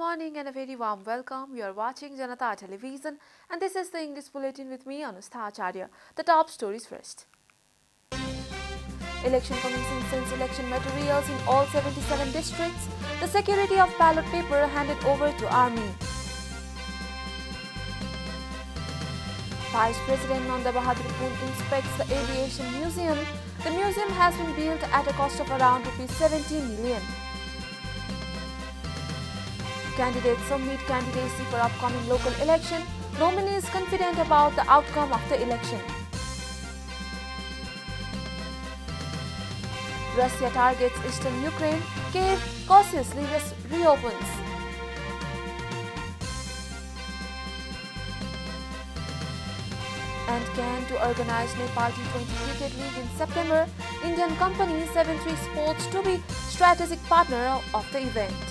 morning and a very warm welcome. You are watching Janata Television and this is the English Bulletin with me, Anustha Acharya. The top stories first. Election Commission sends election materials in all 77 districts. The security of ballot paper handed over to Army. Vice President Nanda Bahadur inspects the Aviation Museum. The museum has been built at a cost of around ₹17 million. Candidates submit candidacy for upcoming local election. Nominees confident about the outcome of the election. Russia targets eastern Ukraine. Kiev cautiously reopens. And can to organize Nepal T20 Cricket League in September. Indian company 73 Sports to be strategic partner of the event.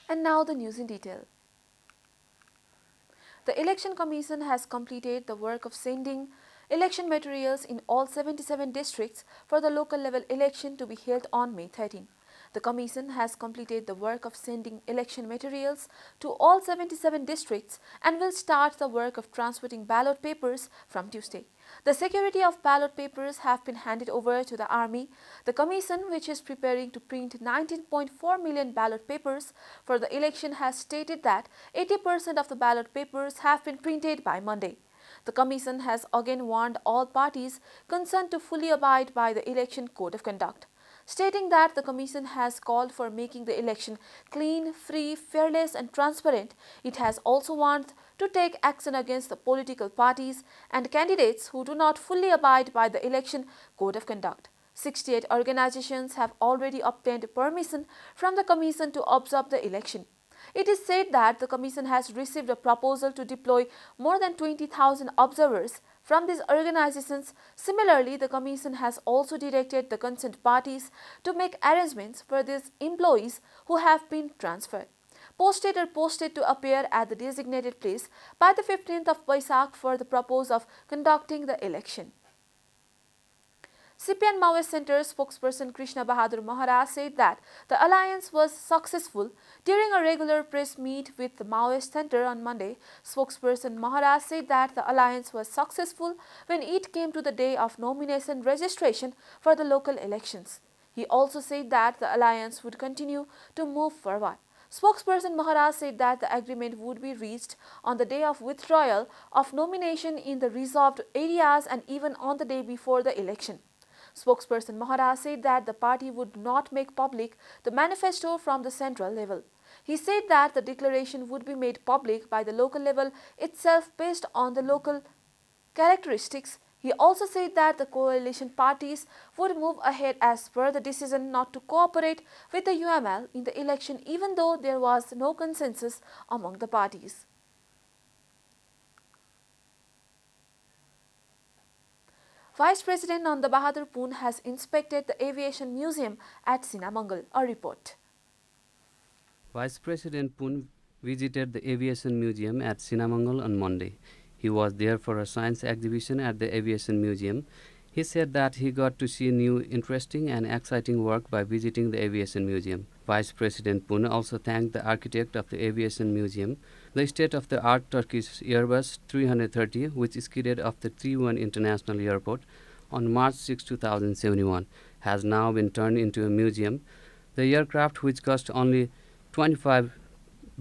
And now the news in detail. The Election Commission has completed the work of sending election materials in all 77 districts for the local level election to be held on May 13. The Commission has completed the work of sending election materials to all 77 districts and will start the work of transporting ballot papers from Tuesday. The security of ballot papers have been handed over to the Army. The Commission, which is preparing to print 19.4 million ballot papers for the election, has stated that 80% of the ballot papers have been printed by Monday. The Commission has again warned all parties concerned to fully abide by the Election Code of Conduct, stating that the Commission has called for making the election clean, free, fearless and transparent. It has also warned to take action against the political parties and candidates who do not fully abide by the Election Code of Conduct. 68 organizations have already obtained permission from the Commission to observe the election. It is said that the Commission has received a proposal to deploy more than 20,000 observers from these organizations. Similarly, the Commission has also directed the concerned parties to make arrangements for these employees who have been transferred, posted to appear at the designated place by the 15th of Baishakh for the purpose of conducting the election. CPN Maoist Center spokesperson Krishna Bahadur Maharaj said that the alliance was successful. During a regular press meet with the Maoist Center on Monday, spokesperson Maharaj said that the alliance was successful when it came to the day of nomination registration for the local elections. He also said that the alliance would continue to move forward. Spokesperson Maharaj said that the agreement would be reached on the day of withdrawal of nomination in the reserved areas and even on the day before the election. Spokesperson Maharaj said that the party would not make public the manifesto from the central level. He said that the declaration would be made public by the local level itself based on the local characteristics. He also said that the coalition parties would move ahead as per the decision not to cooperate with the UML in the election, even though there was no consensus among the parties. Vice President Nanda Bahadur has inspected the Aviation Museum at Sinamangal. A report. Vice President Poon visited the Aviation Museum at Sinamangal on Monday. He was there for a science exhibition at the Aviation Museum. He said that he got to see new, interesting and exciting work by visiting the Aviation Museum. Vice President Poon also thanked the architect of the Aviation Museum. The state-of-the-art Turkish Airbus 330, which skidded off the T1 International Airport on March 6, 2071, has now been turned into a museum. The aircraft, which cost only 25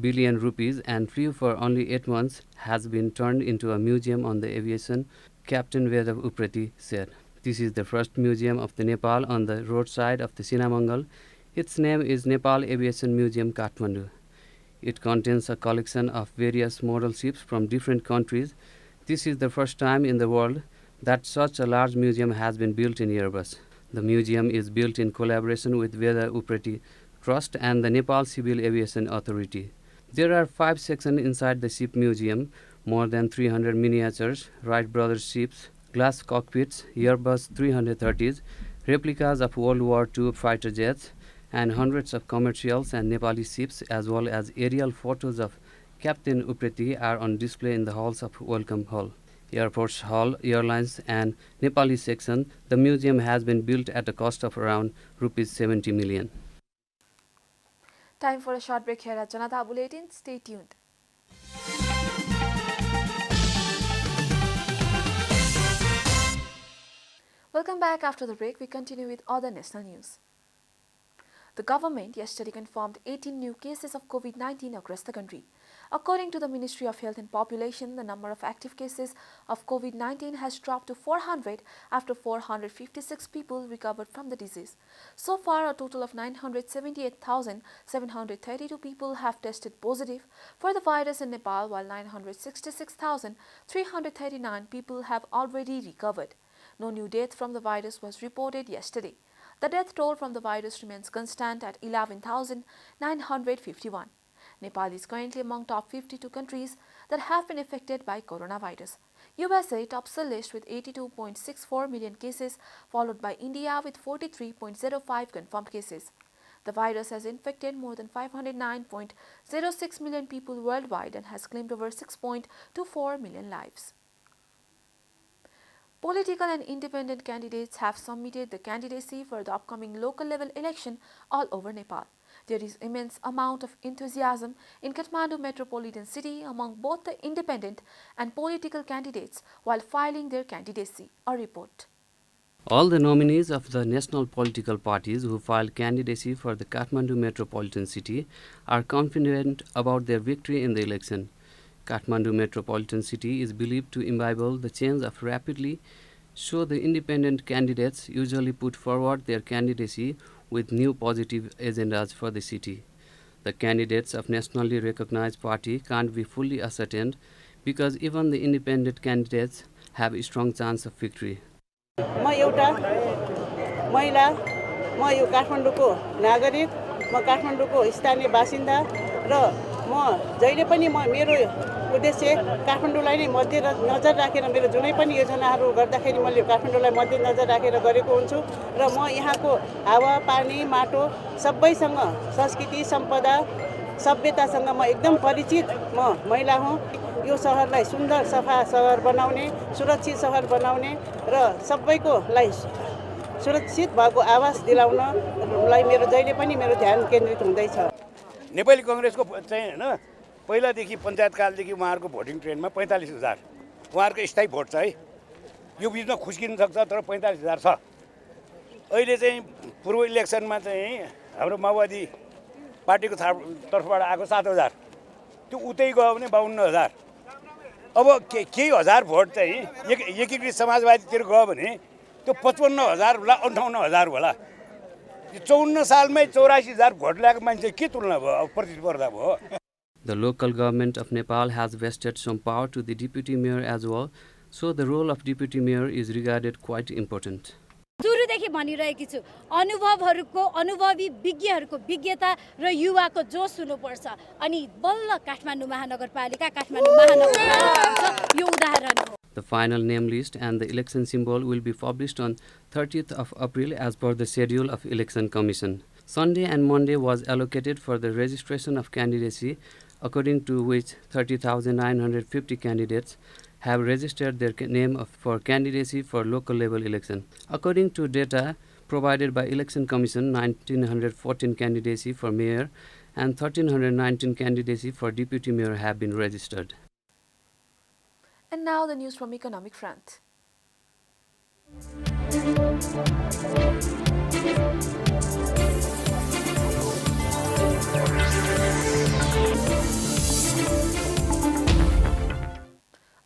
billion rupees and flew for only 8 months, has been turned into a museum on the aviation, Captain Vedav Upreti said. This is the first museum of the Nepal on the roadside of the Sinamangal. Its name is Nepal Aviation Museum, Kathmandu. It contains a collection of various model ships from different countries. This is the first time in the world that such a large museum has been built in Airbus. The museum is built in collaboration with Vedav Upreti Trust and the Nepal Civil Aviation Authority. There are 5 sections inside the ship museum, more than 300 miniatures, Wright Brothers ships, glass cockpits, Airbus 330s, replicas of World War II fighter jets, and hundreds of commercials and Nepali ships, as well as aerial photos of Captain Upreti, are on display in the halls of Welcome Hall. Air Force Hall, Airlines and Nepali section, the museum has been built at a cost of around rupees 70 million. Time for a short break here at Janata Tabulating. Stay tuned. Welcome back. After the break, we continue with other national news. The government yesterday confirmed 18 new cases of COVID-19 across the country. According to the Ministry of Health and Population, the number of active cases of COVID-19 has dropped to 400 after 456 people recovered from the disease. So far, a total of 978,732 people have tested positive for the virus in Nepal, while 966,339 people have already recovered. No new death from the virus was reported yesterday. The death toll from the virus remains constant at 11,951. Nepal is currently among top 52 countries that have been affected by coronavirus. USA tops the list with 82.64 million cases, followed by India with 43.05 confirmed cases. The virus has infected more than 509.06 million people worldwide and has claimed over 6.24 million lives. Political and independent candidates have submitted the candidacy for the upcoming local level election all over Nepal. There is immense amount of enthusiasm in Kathmandu metropolitan city among both the independent and political candidates while filing their candidacy. A report. All the nominees of the national political parties who filed candidacy for the Kathmandu metropolitan city are confident about their victory in the election. Kathmandu metropolitan city is believed to imbibe the change of rapidly, so the independent candidates usually put forward their candidacy with new positive agendas for the city. The candidates of nationally recognized party can't be fully ascertained because even the independent candidates have a strong chance of victory. म एउटा महिला म यो काठमाडौँको नागरिक म काठमाडौँको स्थानीय बासिन्दा र म जहिले पनि मेरो उद्देश्य काठमाडौँलाई नै मध्यनजर राखेर मेरो जुनै पनि योजनाहरू गर्दाखेरि मैले काठमाडौँलाई मध्यनजर राखेर गरेको हुन्छु र म यहाँको हावा पानी माटो सबैसँग संस्कृति सम्पदा सभ्यतासँग म एकदम परिचित महिला हुँ। यो शहरलाई सुन्दर सफा शहर बनाउने सुरक्षित शहर बनाउने र सबैको लागि सुरक्षित भएको आवास दिलाउनलाई मेरो जहिले पनि मेरो ध्यान केन्द्रित हुँदैछ। नेपाली कांग्रेसको चाहिँ हैन पहिलादेखि पञ्चायत कालदेखि उहाँहरुको भोटिङ ट्रेन्डमा 45,000 उहाँहरुको स्थायी भोट छ है। यो बीचमा खुस्किन सक्छ तर 45,000 छ। अहिले चाहिँ पूर्व इलेक्सनमा चाहिँ हाम्रो माओवादी पार्टीको तर्फबाट आएको 7,000 त्यो उतै गयो भने 52,000। अब केही हजार भोट चाहिँ एकीकृत समाजवादीतिर गयो भने त्यो 55,000 होला 58,000 होला। 54 सालमै 84,000 भोट ल्याएको मान्छे के तुलना भयो प्रतिस्पर्धा भयो। The local government of Nepal has vested some power to the deputy mayor as well, so the role of deputy mayor is regarded quite important. सुरुदेखि भनिरहेकी छु अनुभवहरुको अनुभवी विज्ञहरुको विज्ञता र युवाको जोश हुनुपर्छ अनि बल्ल काठमाडौँ महानगरपालिका काठमाडौँ महानगरपालिका यो उदाहरण हो। The final name list and the election symbol will be published on 30th of April as per the schedule of Election Commission. Sunday and Monday was allocated for the registration of candidacy, according to which 30,950 candidates have registered their name for candidacy for local level election. According to data provided by Election Commission, 1,914 candidacy for mayor and 1,319 candidacy for deputy mayor have been registered. And now the news from economic front.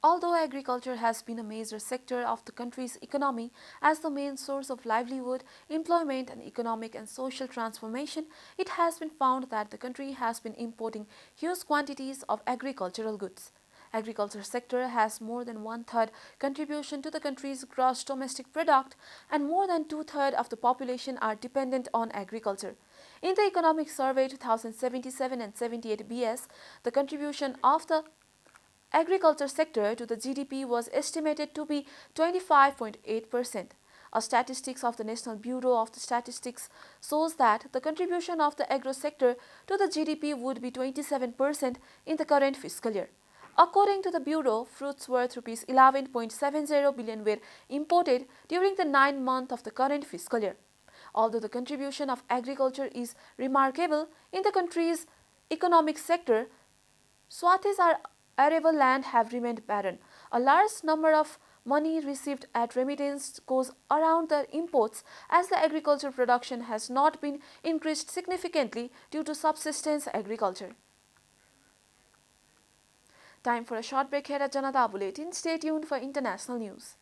Although agriculture has been a major sector of the country's economy as the main source of livelihood, employment and economic and social transformation, it has been found that the country has been importing huge quantities of agricultural goods. Agriculture sector has more than one-third contribution to the country's gross domestic product and more than two-thirds of the population are dependent on agriculture. In the Economic Survey 2077 and 78 BS, the contribution of the agriculture sector to the GDP was estimated to be 25.8%. A statistics of the National Bureau of the Statistics shows that the contribution of the agro sector to the GDP would be 27% in the current fiscal year. According to the Bureau, fruits worth Rs 11.70 billion were imported during the 9 months of the current fiscal year. Although the contribution of agriculture is remarkable in the country's economic sector, swathes of arable land have remained barren. A large number of money received at remittance goes around the imports as the agriculture production has not been increased significantly due to subsistence agriculture. Time for a short break here at Janata Bulletin. Stay tuned for international news.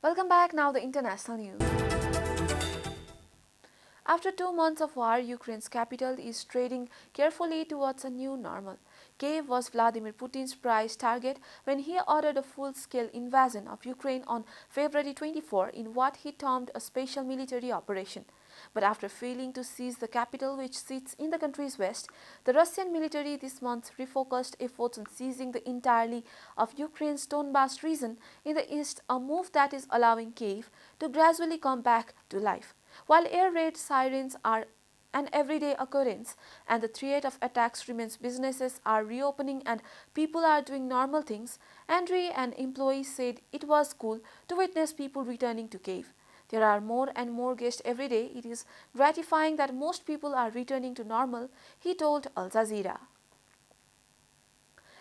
Welcome back. Now the international news. After 2 months of war, Ukraine's capital is trading carefully towards a new normal. Kiev was Vladimir Putin's prize target when he ordered a full-scale invasion of Ukraine on February 24 in what he termed a special military operation. But after failing to seize the capital, which sits in the country's west, the Russian military this month refocused efforts on seizing the entirety of Ukraine's Donbas region in the east, a move that is allowing Kiev to gradually come back to life. While air raid sirens are an everyday occurrence and the threat of attacks remains, businesses are reopening and people are doing normal things, Andrei, an employee, said it was cool to witness people returning to Kiev. There are more and more guests every day. It is gratifying that most people are returning to normal, he told Al Jazeera.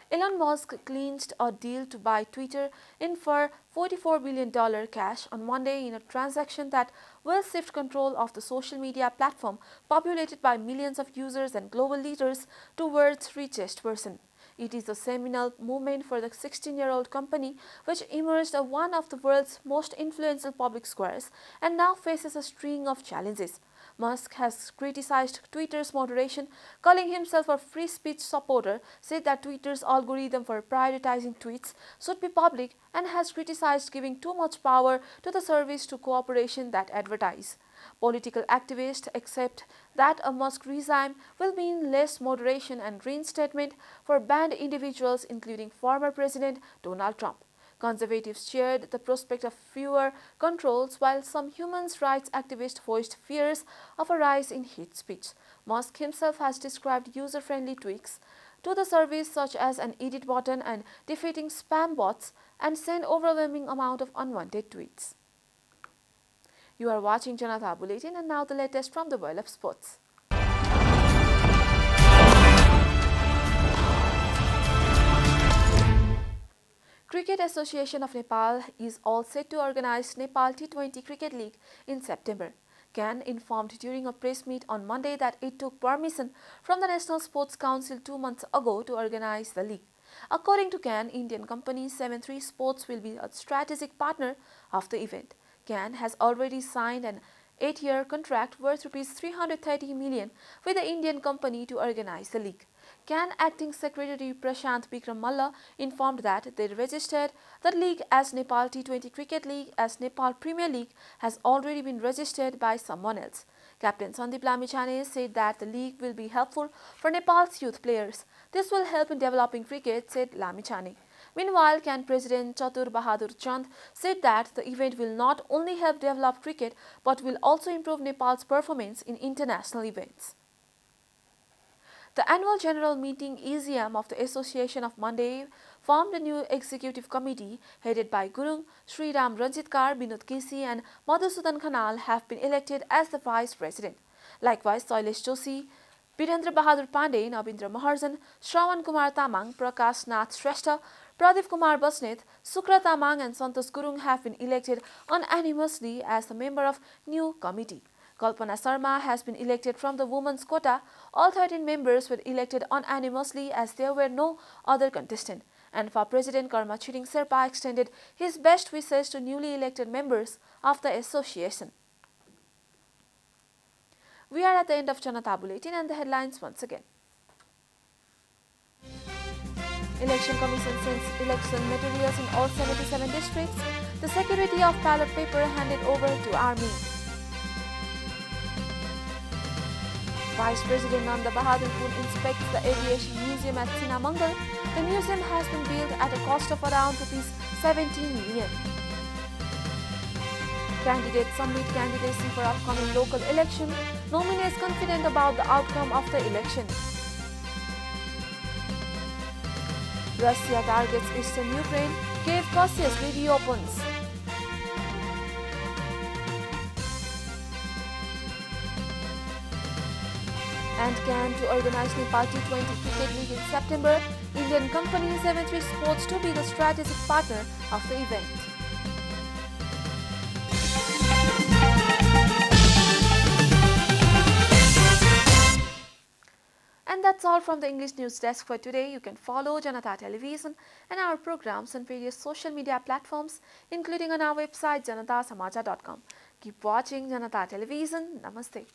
Elon Musk clinched a deal to buy Twitter in for $44 billion cash on Monday in a transaction that will shift control of the social media platform populated by millions of users and global leaders to world's richest person. It is a seminal movement for the 16-year-old company, which emerged as one of the world's most influential public squares and now faces a string of challenges. Musk has criticized Twitter's moderation, calling himself a free speech supporter, said that Twitter's algorithm for prioritizing tweets should be public, and has criticized giving too much power to the service to corporations that advertise. Political activists accept that a Musk regime will mean less moderation and reinstatement for banned individuals, including former President Donald Trump. Conservatives cheered the prospect of fewer controls, while some human rights activists voiced fears of a rise in hate speech. Musk himself has described user-friendly tweaks to the service, such as an edit button and defeating spam bots, and send overwhelming amount of unwanted tweets. You are watching Janata Bulletin, and now the latest from the world of sports. Cricket Association of Nepal is all set to organize Nepal T20 Cricket League in September. CAN informed during a press meet on Monday that it took permission from the National Sports Council 2 months ago to organize the league. According to CAN, Indian company 73 Sports will be a strategic partner of the event. CAN has already signed an 8-year contract worth Rs 330 million with the Indian company to organize the league. CAN Acting Secretary Prashant Bikram Malla informed that they registered the league as Nepal T20 Cricket League, as Nepal Premier League has already been registered by someone else. Captain Sandeep Lamichhane said that the league will be helpful for Nepal's youth players. This will help in developing cricket, said Lamichhane. Meanwhile, CAN President Chatur Bahadur Chand said that the event will not only help develop cricket but will also improve Nepal's performance in international events. The annual general meeting (AGM) of the association of Monday formed a new executive committee headed by Gurung, Sriram Ranjitkar, Binod Kesi and Madhusudan Khanal have been elected as the vice president. Likewise, Shailesh Joshi, Birendra Bahadur Pandey, Nabindra Maharjan, Shravan Kumar Tamang, Prakash Nath Shrestha, Pradeep Kumar Basnet, Sukra Tamang and Santosh Gurung have been elected unanimously as a member of new committee. Kalpana Sharma has been elected from the women's quota. All 13 members were elected unanimously as there were no other contestant. And for President, Karma Chiring Sherpa extended his best wishes to newly elected members of the association. We are at the end of Janata Bulletin, and the headlines once again. Election Commission sends election materials in all 77 districts. The security of ballot paper handed over to Army. Vice President Nanda Bahadur Pun inspects the Aviation Museum at Sinamangal. The museum has been built at a cost of around Rs 17 million. Candidates submit candidacy for upcoming local election. nominee is confident about the outcome of the election. Russia targets eastern Ukraine, Kiev cautiously reopens. And can to organize Nepal T20 Cricket League in September, Indian company 73 Sports to be the strategic partner of the event. And that's all from the English News Desk for today. You can follow Janata Television and our programs on various social media platforms, including on our website janatasamajar.com. Keep watching Janata Television. Namaste.